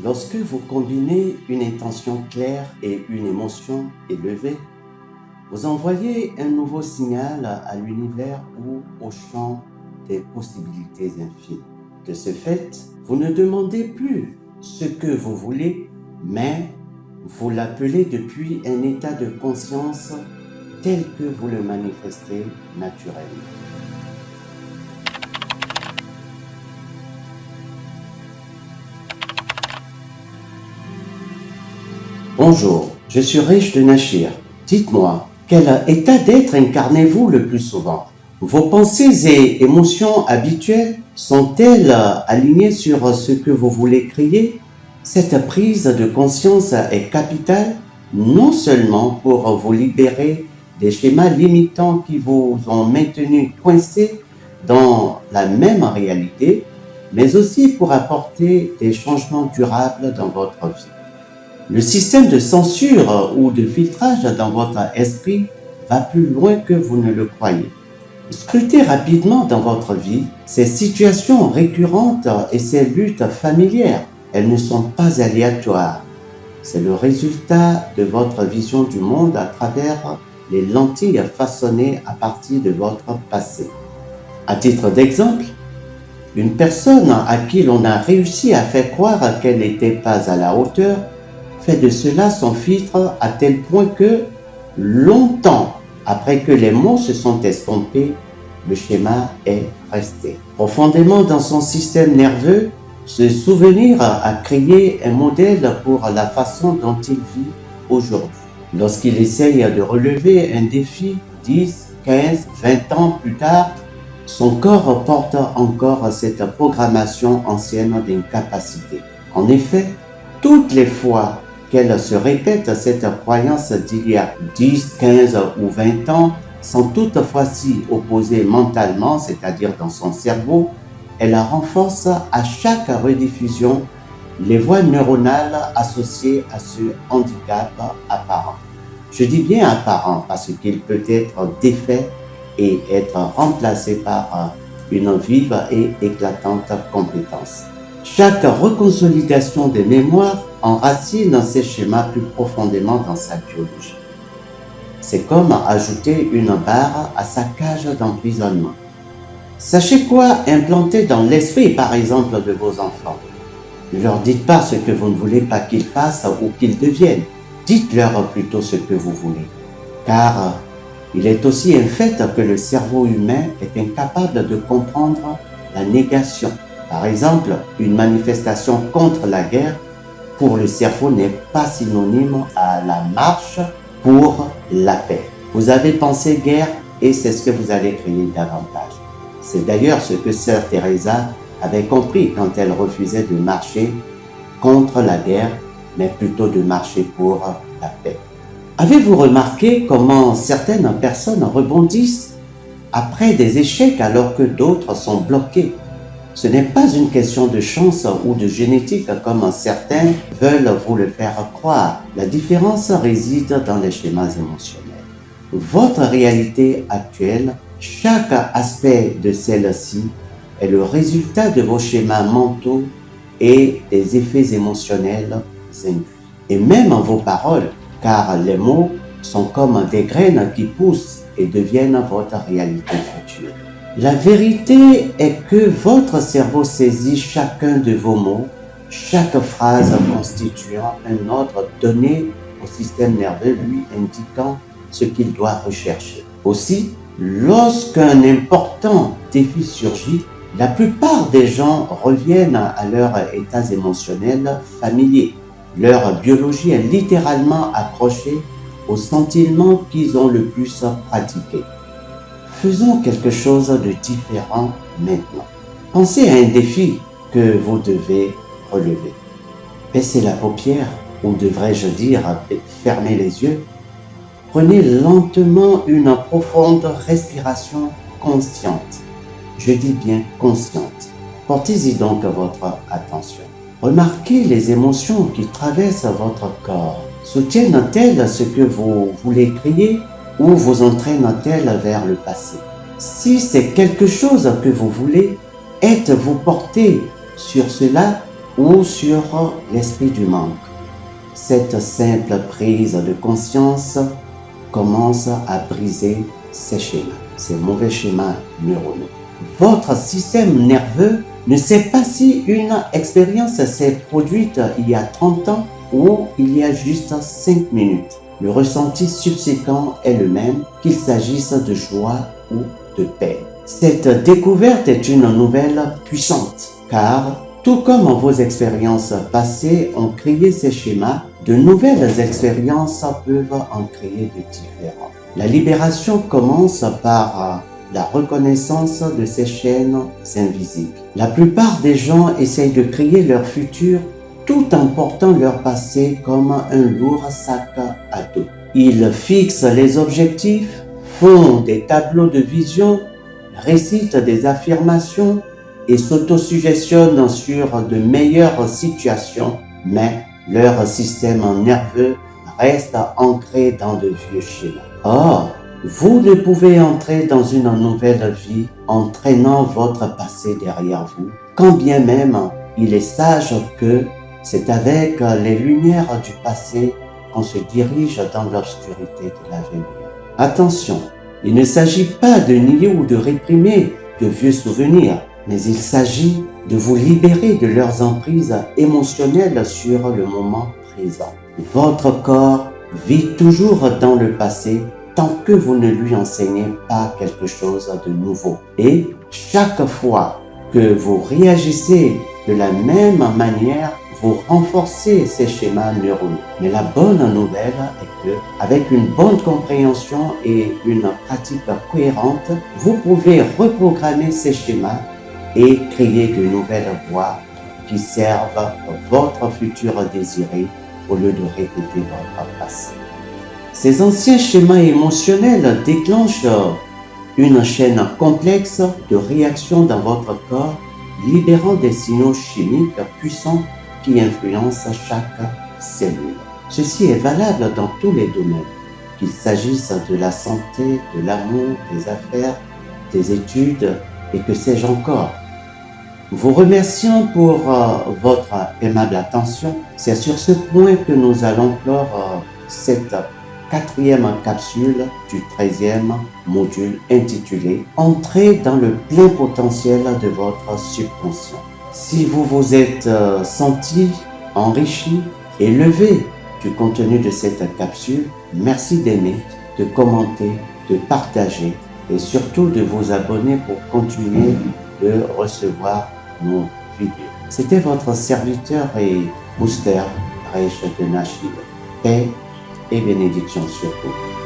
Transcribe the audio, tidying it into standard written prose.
Lorsque vous combinez une intention claire et une émotion élevée, vous envoyez un nouveau signal à l'univers ou au champ des possibilités infinies. De ce fait, vous ne demandez plus ce que vous voulez, mais vous l'appelez depuis un état de conscience tel que vous le manifestez naturellement. Bonjour, je suis Riche de Nachir. Dites-moi, quel état d'être incarnez-vous le plus souvent? Vos pensées et émotions habituelles sont-elles alignées sur ce que vous voulez créer? Cette prise de conscience est capitale, non seulement pour vous libérer des schémas limitants qui vous ont maintenu coincés dans la même réalité, mais aussi pour apporter des changements durables dans votre vie. Le système de censure ou de filtrage dans votre esprit va plus loin que vous ne le croyez. Scrutez rapidement dans votre vie ces situations récurrentes et ces luttes familières. Elles ne sont pas aléatoires. C'est le résultat de votre vision du monde à travers les lentilles façonnées à partir de votre passé. À titre d'exemple, une personne à qui l'on a réussi à faire croire qu'elle n'était pas à la hauteur fait de cela son filtre à tel point que, longtemps après que les mots se sont estompés, le schéma est resté. Profondément dans son système nerveux, ce souvenir a créé un modèle pour la façon dont il vit aujourd'hui. Lorsqu'il essaye de relever un défi 10, 15, 20 ans plus tard, son corps porte encore cette programmation ancienne d'incapacité. En effet, toutes les fois qu'elle se répète cette croyance d'il y a 10, 15 ou 20 ans, sans toutefois s'y opposer mentalement, c'est-à-dire dans son cerveau, elle renforce à chaque rediffusion les voies neuronales associées à ce handicap apparent. Je dis bien apparent parce qu'il peut être défait et être remplacé par une vive et éclatante compétence. Chaque reconsolidation des mémoires enracine ces schémas plus profondément dans sa biologie. C'est comme ajouter une barre à sa cage d'emprisonnement. Sachez quoi implanter dans l'esprit, par exemple, de vos enfants. Ne leur dites pas ce que vous ne voulez pas qu'ils fassent ou qu'ils deviennent. Dites-leur plutôt ce que vous voulez. Car il est aussi un fait que le cerveau humain est incapable de comprendre la négation. Par exemple, une manifestation contre la guerre pour le cerveau n'est pas synonyme à la marche pour la paix. Vous avez pensé guerre et c'est ce que vous allez créer davantage. C'est d'ailleurs ce que Sœur Teresa avait compris quand elle refusait de marcher contre la guerre, mais plutôt de marcher pour la paix. Avez-vous remarqué comment certaines personnes rebondissent après des échecs alors que d'autres sont bloquées? Ce n'est pas une question de chance ou de génétique comme certains veulent vous le faire croire. La différence réside dans les schémas émotionnels. Votre réalité actuelle, chaque aspect de celle-ci est le résultat de vos schémas mentaux et des effets émotionnels induits. Et même vos paroles, car les mots sont comme des graines qui poussent et deviennent votre réalité future. La vérité est que votre cerveau saisit chacun de vos mots, chaque phrase constituant un ordre donné au système nerveux lui indiquant ce qu'il doit rechercher. Aussi, lorsqu'un important défi surgit, la plupart des gens reviennent à leurs états émotionnels familiers. Leur biologie est littéralement accrochée aux sentiments qu'ils ont le plus pratiqués. Faisons quelque chose de différent maintenant. Pensez à un défi que vous devez relever. Baissez la paupière, ou devrais-je dire, fermez les yeux. Prenez lentement une profonde respiration consciente. Je dis bien consciente. Portez-y donc votre attention. Remarquez les émotions qui traversent votre corps. Soutiennent-elles ce que vous voulez créer ou vous entraînent-elles vers le passé? Si c'est quelque chose que vous voulez, êtes-vous porté sur cela ou sur l'esprit du manque. Cette simple prise de conscience commence à briser ces schémas, ces mauvais schémas neuronaux. Votre système nerveux ne sait pas si une expérience s'est produite il y a 30 ans ou il y a juste 5 minutes. Le ressenti subséquent est le même, qu'il s'agisse de joie ou de peine. Cette découverte est une nouvelle puissante, car tout comme vos expériences passées ont créé ces schémas, de nouvelles expériences peuvent en créer de différents. La libération commence par la reconnaissance de ces chaînes invisibles. La plupart des gens essayent de créer leur futur tout en portant leur passé comme un lourd sac à dos. Ils fixent les objectifs, font des tableaux de vision, récitent des affirmations et s'autosuggestionnent sur de meilleures situations, mais leur système nerveux reste ancré dans de vieux schémas. Or, vous ne pouvez entrer dans une nouvelle vie en traînant votre passé derrière vous, quand bien même il est sage que c'est avec les lumières du passé qu'on se dirige dans l'obscurité de l'avenir. Attention, il ne s'agit pas de nier ou de réprimer de vieux souvenirs, mais il s'agit de vous libérer de leurs emprises émotionnelles sur le moment présent. Votre corps vit toujours dans le passé tant que vous ne lui enseignez pas quelque chose de nouveau. Et chaque fois que vous réagissez de la même manière, vous renforcez ces schémas neuronaux. Mais la bonne nouvelle est que, avec une bonne compréhension et une pratique cohérente, vous pouvez reprogrammer ces schémas et créer de nouvelles voies qui servent votre futur désiré au lieu de répéter votre passé. Ces anciens schémas émotionnels déclenchent une chaîne complexe de réactions dans votre corps, libérant des signaux chimiques puissants qui influencent chaque cellule. Ceci est valable dans tous les domaines, qu'il s'agisse de la santé, de l'amour, des affaires, des études et que sais-je encore. Vous remercions pour votre aimable attention. C'est sur ce point que nous allons clore cette 4e capsule du 13e module intitulé « Entrez dans le plein potentiel de votre subconscient ». Si vous vous êtes senti enrichi et levé du contenu de cette capsule, merci d'aimer, de commenter, de partager et surtout de vous abonner pour continuer de recevoir nos vidéos. C'était votre serviteur et booster Reich de Nashville. Paix et bénédiction sur vous.